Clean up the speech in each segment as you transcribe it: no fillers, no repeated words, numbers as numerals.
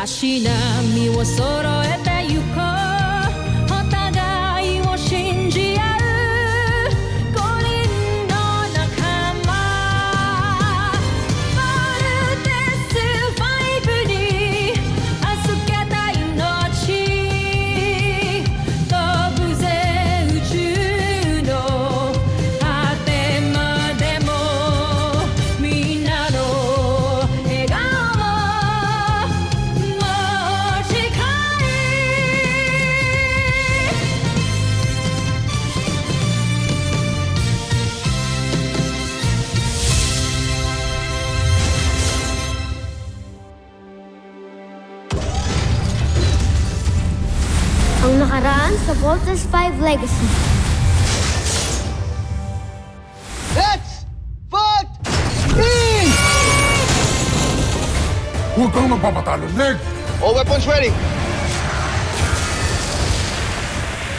足並みを揃えてゆこうお互いを信じ合う5人の仲間ボルテス5に預けた命飛ぶぜ宇宙の果てまでもみんなの笑顔も近いAng nakaraan sa Voltes 5 Legacy. Let's vote in! Huwag kang magpapatalo, Leg! All weapons ready.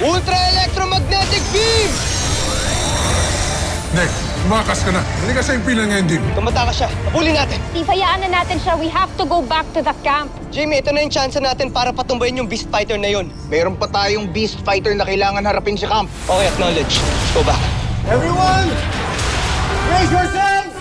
Ultra electromagnetic beam! Leg, tumakas ka na. Halika sa impilan ngayon din. Tumata ka siya. Napuli natin. Hayaan na natin siya. We have to go back to the camp. Jamie, ito na yung chance natin para patumbayin yung Beast Fighter na yun. Meron pa tayong Beast Fighter na kailangan harapin sa camp. Okay, acknowledge. Let's go back. Everyone! Raise yourselves!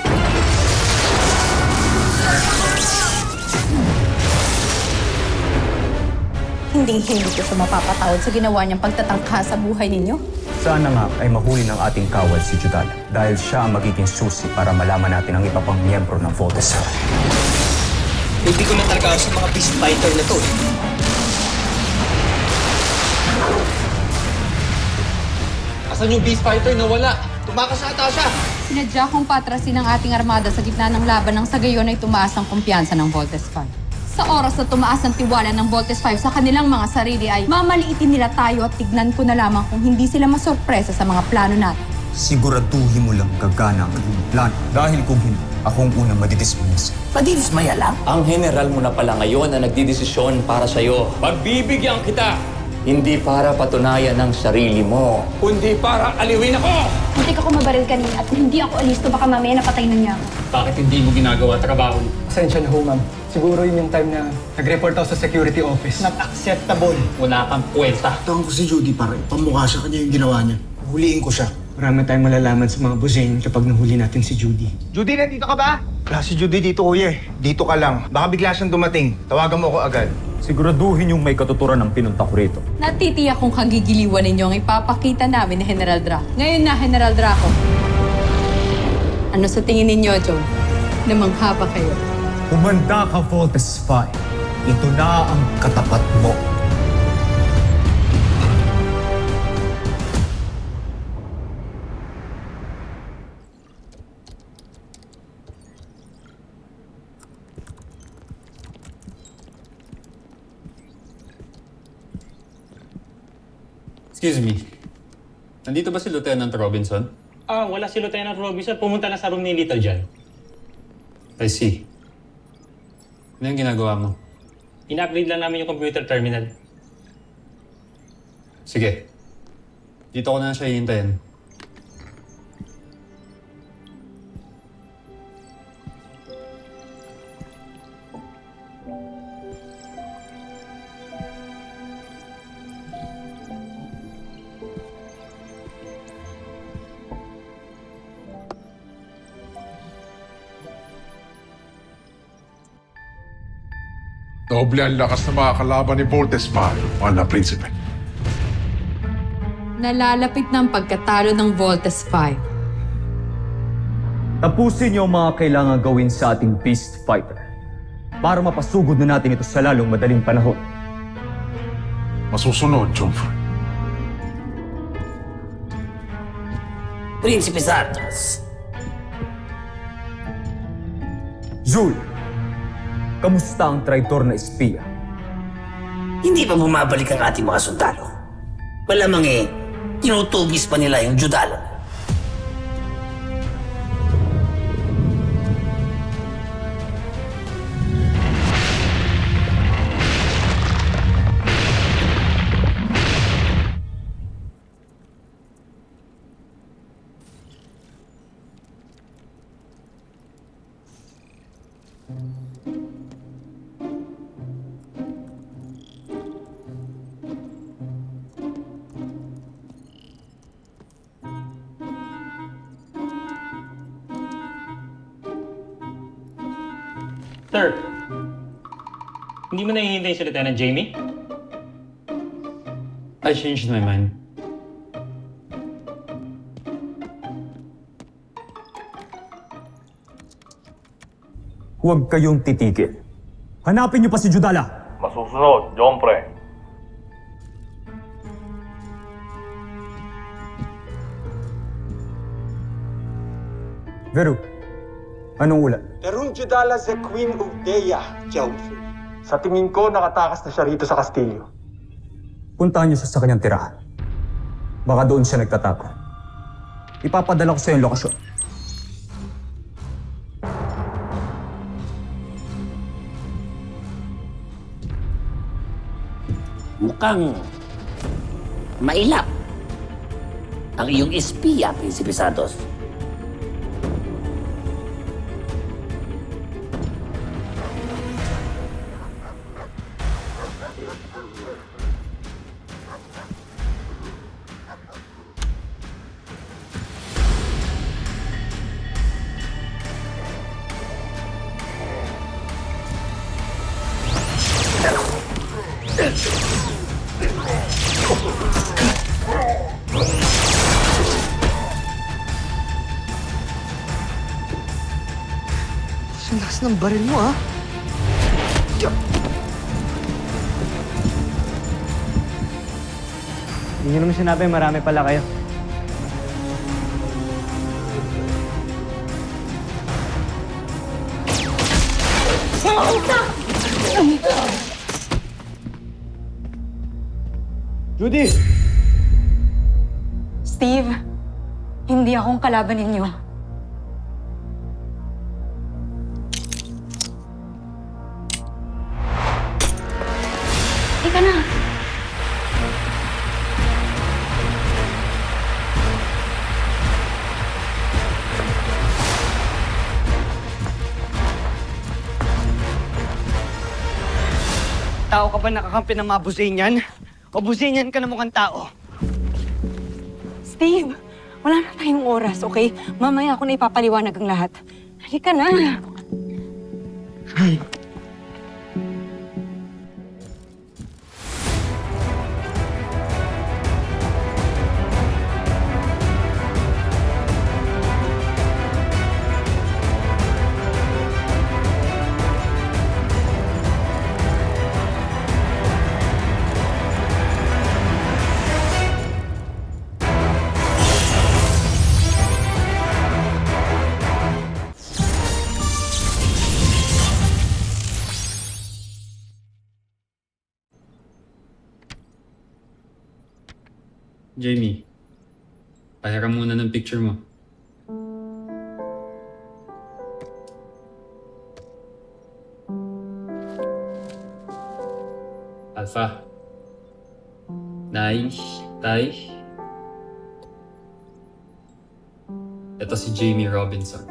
Hinding-hindi ko siya mapapatawad sa ginawa niyang pagtatangka sa buhay ninyo. Sana nga ay mahuli ng ating kawal si Judala dahil siya ang magiging susi para malaman natin ang iba pang miyembro ng Voltes. Hindi ko na talaga sa mga Beast Fighter na to. Asan yung Beast Fighter na wala? Tumakas ata siya. Sinadya kong patrasin ang ating armada sa gitna ng laban nang sa gayon ay tumaas ang kumpiyansa ng Voltes 5. Sa oras na tumaas ang tiwala ng Voltes 5 sa kanilang mga sarili ay mamaliitin nila tayo at tignan ko na lamang kung hindi sila masorpresa sa mga plano natin. Siguraduhin mo lang gagana ang iyong plan dahil kung hindi, akong unang madidismiss. Madidismaya lang? Ang general mo na pala ngayon na nagdidesisyon para sa'yo. Pagbibigyan kita! Hindi para patunayan ng sarili mo, kundi para aliwin ako! Muntik ako mabaril kanina at kung hindi ako alisto baka mamaya napatay na niya ako. Bakit hindi mo ginagawa trabaho? Pasensya na ho, ma'am. Siguro yun yung time na nag-report ako sa security office. Not acceptable. Wala kang puwesta. Tawag ko si Judy para pamukha sa kanya yung ginawa niya. Huliin ko siya. Marami tayong malalaman sa mga busing kapag nahuli natin si Judy. Judy, nandito ka ba? Wala si Judy dito, kuya. Dito ka lang. Baka bigla siyang dumating. Tawagan mo ako agad. Siguraduhin yung may katuturan ng pinunta ko rito. Natitiyak kong kagigiliwan ninyo ang ipapakita namin ni General Draco. Ngayon na, General Draco. Ano sa tingin ninyo, Joe? Namangha ba kayo? Kumanda ka, Voltes 5. Ito na ang katapat mo. Excuse me. Nandito ba si Lieutenant Robinson? Wala si Lieutenant Robinson. Pumunta na sa room ni Little John. I see. Ano yung ginagawa mo? In-upgrade lang namin yung computer terminal. Sige. Dito ko na siya hihintayin. Doble ang lakas na mga kalaban ni Voltes 5, mahal na prinsipe. Nalalapit na ang pagkatalo ng Voltes 5. Tapusin niyo ang mga kailangan gawin sa ating Beast Fighter para mapasugod na natin ito sa lalong madaling panahon. Masusunod, Jump. Prinsipe Santos. Zul, kamusta ang traitor na espiya? Hindi pa bumabalik ang ating mga sundalo. Malamang tinutugis pa nila yung Judala. Sir, hindi mo nahihintay si Lieutenant Jamie? I changed my mind. Huwag kayong titigil. Hanapin niyo pa si Judala. Masusunod, Jompre. Veru, anong ulat? Terung Judala the Queen of Dea, Jompre. Sa tingin ko, nakatakas na siya rito sa kastilyo. Puntahan niyo siya sa kanyang tirahan. Baka doon siya nagtatago. Ipapadala ko sa iyo ang lokasyon. Mukhang mailap ang iyong espiya, Prinsipe Santos. Lakas ng baril mo, ha? Hindi nyo naman sinabi, marami pala kayo. Judy! Steve, hindi akong kalaban ninyo. Ika na. Tao ka ba nakakampi ng mga Buzanian? O Buzanian ka na mukhang tao? Steve, wala na tayong oras, okay? Mamaya ako na ipapaliwanag ang lahat. Halika na. Jamie, pahiram muna ng picture mo. Alpha. Nay, Tay. Ito si Jamie Robinson.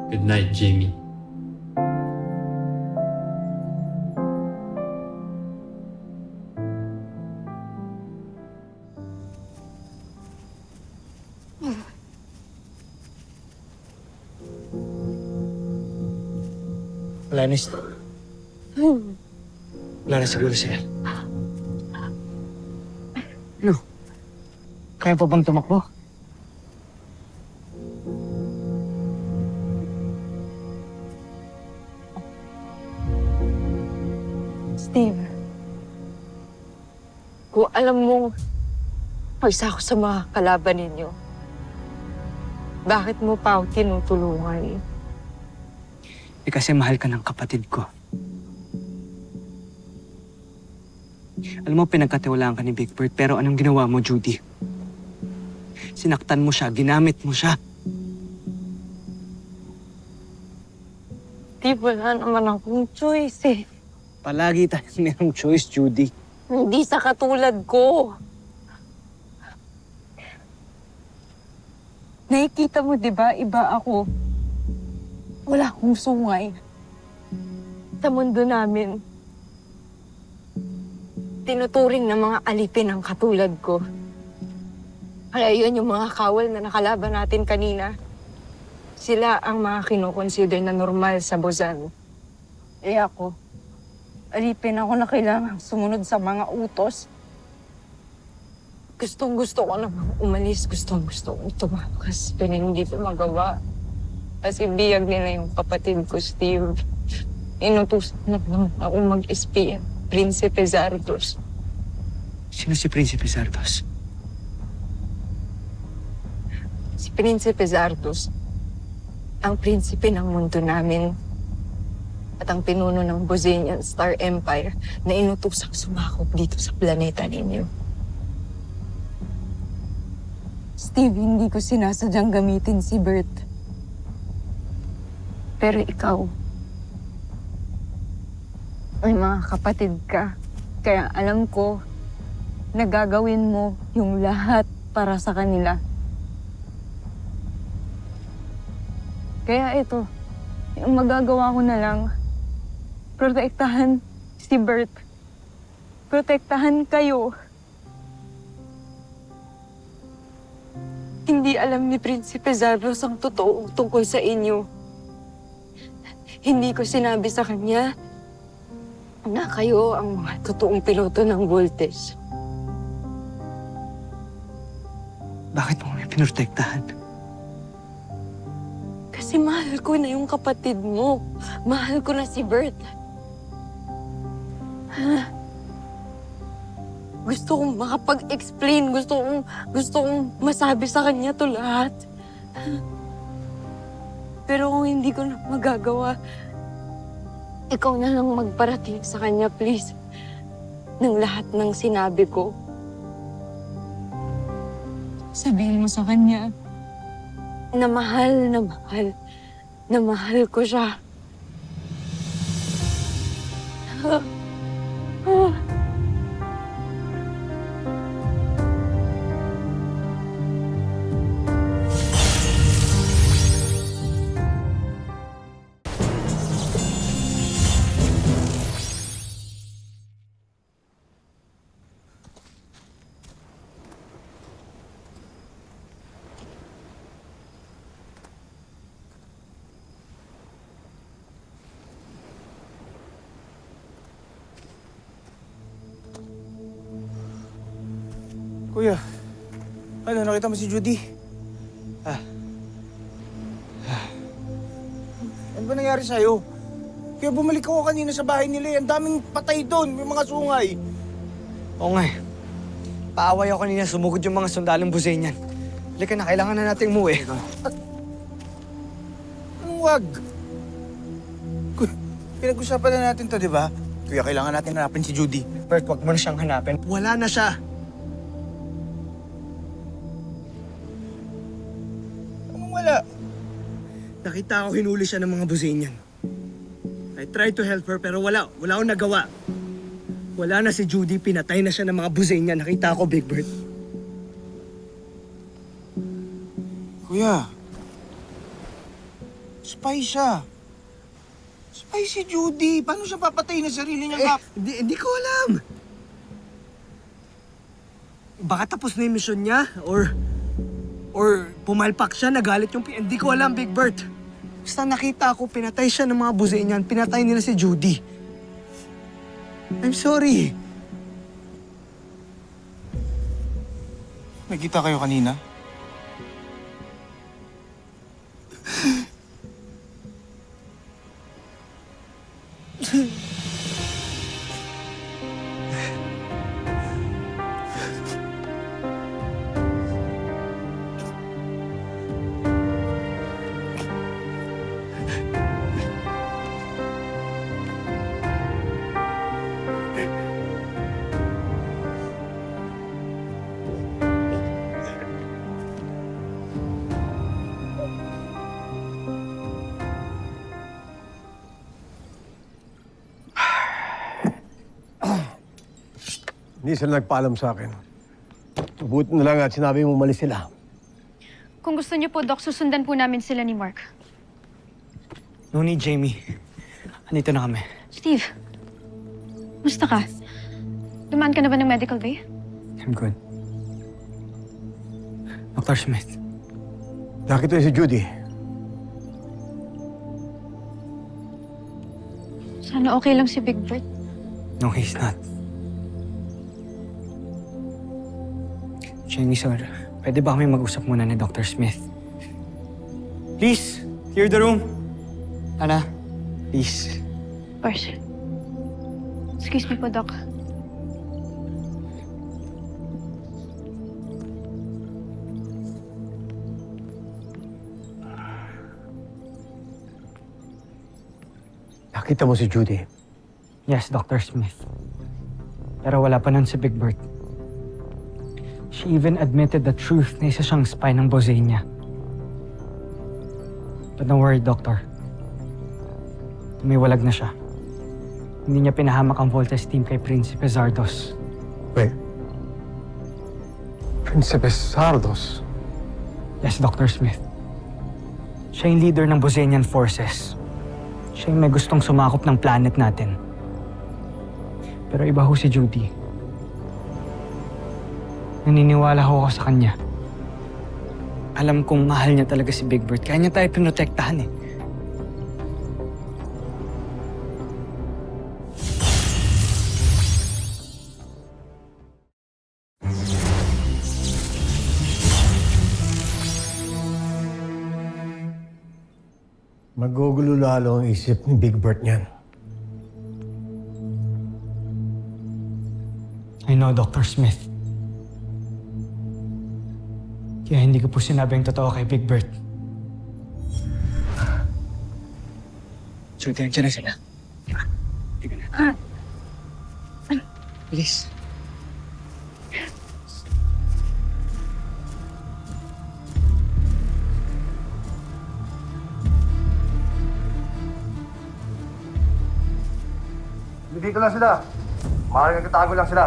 Good night, Jamie. Wala na Wala na siguro siya. Ano? Kaya pa bang tumakbo? Steve, kung alam mong pagsa ako sa mga kalaban ninyo, bakit mo pa ako tinutulungan? Kasi mahal ka ng kapatid ko. Alam mo, pinagkatiwalaan ka ni Big Bird, pero anong ginawa mo, Judy? Sinaktan mo siya, ginamit mo siya. Steve, wala naman akong choice eh. Palagi tayong mayroong choice, Judy. Hindi sa katulad ko. Nakikita mo, di ba? Iba ako. Wala akong sungay. Sa mundo namin, tinuturing ng mga alipin ang katulad ko. Kaya yun yung mga kawal na nakalaban natin kanina. Sila ang mga kinoconsider na normal sa Bozan. Eh ako, alipin ako na kailangang sumunod sa mga utos. Gustong-gusto ko namang umalis. Gustong-gusto kong tumakas. Pero hindi ko magawa. Kasi biyag nila yung kapatid ko, Steve. Inutusan na lang ako mag-espiya. Prinsipe Zardos. Sino si Prinsipe Zardos? Si Prinsipe Zardos, ang prinsipe ng mundo namin at ang pinuno ng Bozanian Star Empire na inutusang sumakop dito sa planeta ninyo. Steve, hindi ko sinasadyang gamitin si Bert. Pero ikaw, may mga kapatid ka. Kaya alam ko na gagawin mo yung lahat para sa kanila. Kaya ito, yung magagawa ko na lang, protektahan si Bert. Protektahan kayo. Hindi alam ni Prinsipe Zardos ang totoo tungkol sa inyo. Hindi ko sinabi sa kanya na kayo ang mga totoong piloto ng Voltes. Bakit mo kami pinotektahan? Kasi mahal ko na yung kapatid mo. Mahal ko na si Bert. Gusto kong makapag-explain. Gusto kong masabi sa kanya to lahat. Pero kung hindi ko na magagawa, ikaw na lang magparating sa kanya, please. Ng lahat ng sinabi ko. Sabihin mo sa kanya na mahal na mahal ko siya. Kuya, ano, nakita mo si Judy? Ano ba nangyari sa'yo? Kaya bumalik ako kanina sa bahay nila. Ang daming patay doon. May mga sungay. Oo nga eh. Paaway ako kanina, sumugod yung mga sundalong Bozanian. Halika na, kailangan na nating umuwi. Anong wag? Pinag-usapan na natin to, di ba? Kuya, kailangan natin hanapin si Judy. Bert, wag mo na siyang hanapin. Wala na siya. Anong wala? Nakita ko hinuli siya ng mga Bozanian. I tried to help her pero wala akong nagawa. Wala na si Judy, pinatay na siya ng mga Bozanian. Nakita ko, Big Bird. Kuya, spy siya. Spy si Judy. Paano siya papatay na sarili niya? Hindi ko alam. Baka tapos na yung mission niya or pumalpak siya, nagalit yung... Hindi ko alam, Big Bird. Basta nakita ko, pinatay siya ng mga Bozanian. Pinatay nila si Judy. I'm sorry. Nakita kayo kanina? Hindi sila nagpaalam sa akin. Mabuti na lang at sinabi mo umalis sila. Kung gusto niyo po, Doc, susundan po namin sila ni Mark. No need, Jamie. Andito na kami. Steve, musta ka? Dumaan ka na ba ng medical bay? I'm good. Dr. Smith. Nakita si Judy. Sana okay lang si Big Bird. No, he's not. Jamie, sir, pwede ba kami mag-usap muna ni Dr. Smith? Please, clear the room. Ana, please. Of course. Excuse me po, Doc. Nakita mo si Judy. Yes, Dr. Smith. Pero wala pa nun si Big Bird. She even admitted the truth na isa siyang spy ng Bosenia. But don't worry, Doctor. Tumiwalag na siya. Hindi niya pinahamak ang Voltes team kay Prinsipe Zardos. Wait. Prinsipe Sardos? Yes, Dr. Smith. Siya yung leader ng Bosenian forces. Siya yung may gustong sumakop ng planet natin. Pero iba ho si Judy. Naniniwala ho ako sa kanya. Alam kong mahal niya talaga si Big Bird, kaya niya tayo pinotektahan eh. Magugulo lalo ang isip ni Big Bird niyan. I know, Dr. Smith. Kaya hindi ko po sinabi ang totoo kay Big Bird. Judy, nandiyan na sila. Hindi ka na. Please. Dito lang sila. Maaaring nagtatago lang sila.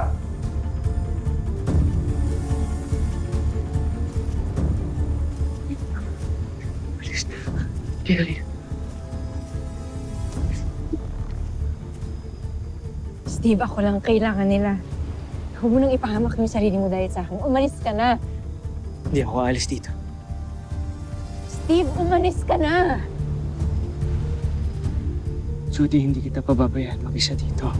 Steve, ako lang kailangan nila. Huwag mo nang ipahamak yung sarili mo dahil sa akin. Umalis ka na. Hindi ako aalis dito. Steve, umalis ka na! Judy, hindi kita pababayaan mag-isa dito.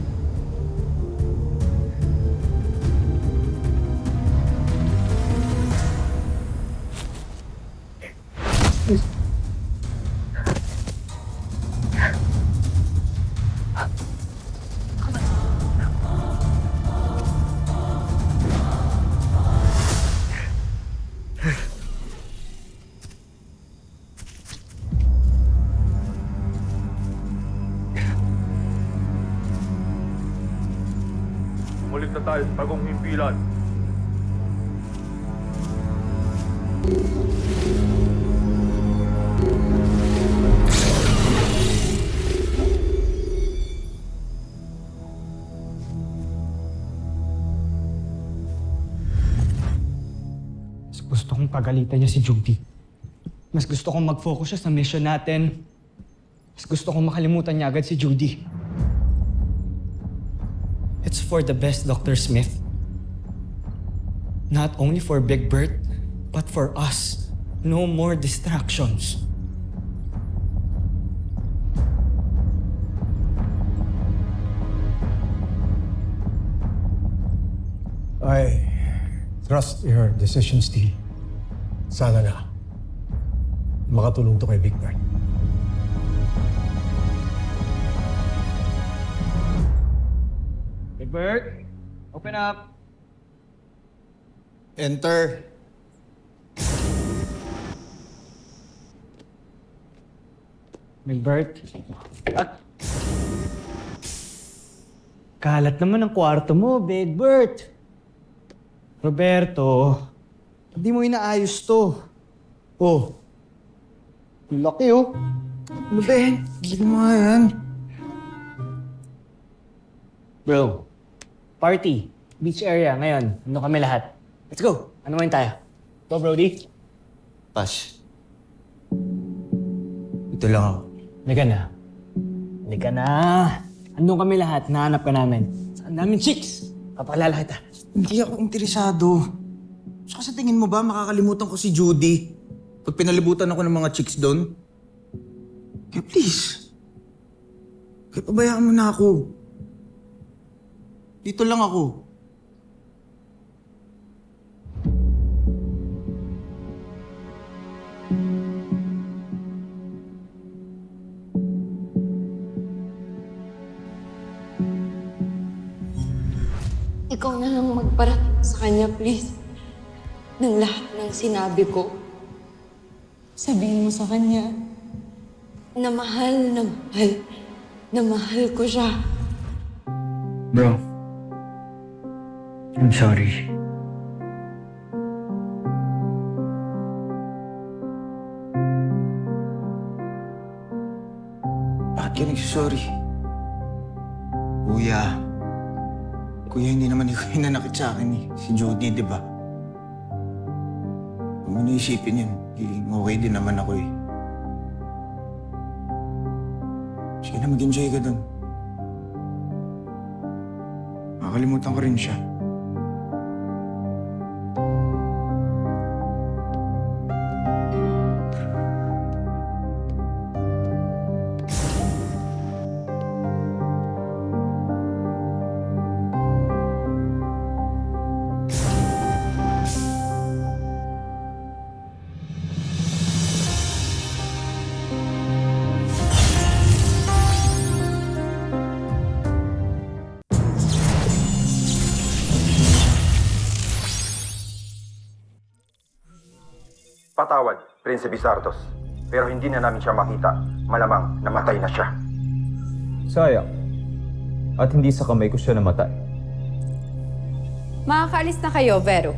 Mulit na tayo sa bagong himpilan. Mas gusto kong pagalitan niya si Judy. Mas gusto kong mag-focus siya sa mission natin. Mas gusto kong makalimutan niya agad si Judy. It's for the best, Dr. Smith. Not only for Big Bird, but for us. No more distractions. I trust your decision, Steve. Sana na makatulong to kay Big Bird. Big Bird, open up. Enter. Big Bird. Kalat naman ang kwarto mo, Big Bird. Roberto, hindi mo inaayos to. Oh, laki oh. Ano ba yan? Gila mo nga yan. Bro, party. Beach area ngayon. Ano kami lahat? Let's go. Ano man tayo? Go, Brody. Pas. Ito lang ako. Halika na. Halika na. Andun kami lahat, nahanap ka namin. Saan namin chicks? Papaalala kita. Hindi ako interesado. Saka sa tingin mo ba makakalimutan ko si Judy? Pag pinalibutan ako ng mga chicks doon? Kaya please. Kaya pabayaan mo na ako. Dito lang ako. Ikaw na lang magparating sa kanya, please. Ng lahat ng sinabi ko. Sabihin mo sa kanya na mahal ko siya. Bro, I'm sorry. Bakit ka nagsasorry? Kuya, hindi naman ikaw yung nanakit sa akin eh. Si Judy, di ba? Huwag mo na isipin yun. Okay din naman ako eh. Sige na, mag-enjoy ka dun. Makakalimutan ko rin siya. Patawad, Prinsipe Sardos. Pero hindi na namin siya makita. Malamang namatay na siya. Sayang. At hindi sa kamay ko siya namatay. Makakaalis na kayo, Vero.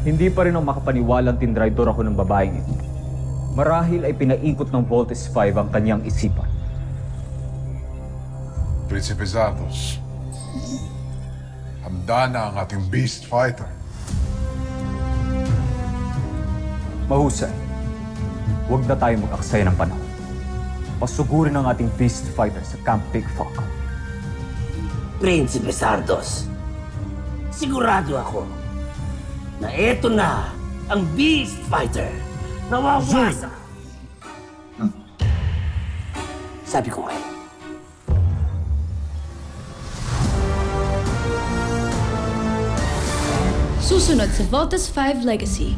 Hindi pa rin ang makapaniwalang tindraidor ako ng babaeng ito. Marahil ay pinaikot ng Voltes 5 ang kanyang isipan. Prinsipe Zardos, handa na ang ating Beast Fighter. Mahusay. Huwag na tayo mag-aksaya ng panahon. Pasugurin ang ating Beast Fighter sa Camp Big Falcon. Prinsipe Sardos, sigurado ako na eto na ang Beast Fighter na wawasa. Sabi ko kayo. Susunod sa Voltes 5 Legacy.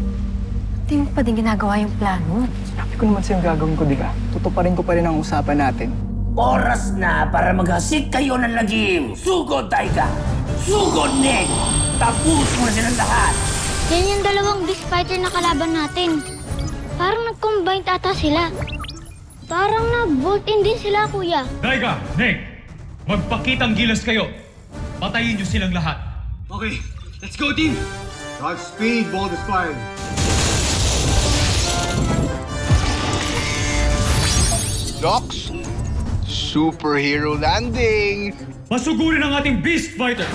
Hindi mo pa din ginagawa yung plano. Sabi ko naman sa'yo gagawin ko, di ba? Tutuparin ko pa rin ang usapan natin. Oras na para maghasik kayo ng lagim. Sugod, Taiga! Sugod, Nek! Tapos mo na silang lahat! Yan yung dalawang Beast Fighter na kalaban natin. Parang nag-combine ata sila. Parang na-bolt-in din sila, kuya. Taiga! Nek! Magpakitang gilas kayo! Patayin niyo silang lahat! Okay, let's go, team! Godspeed, Voltes 5! Docs, superhero landing! Pasugurin ang ating Beast Fighter!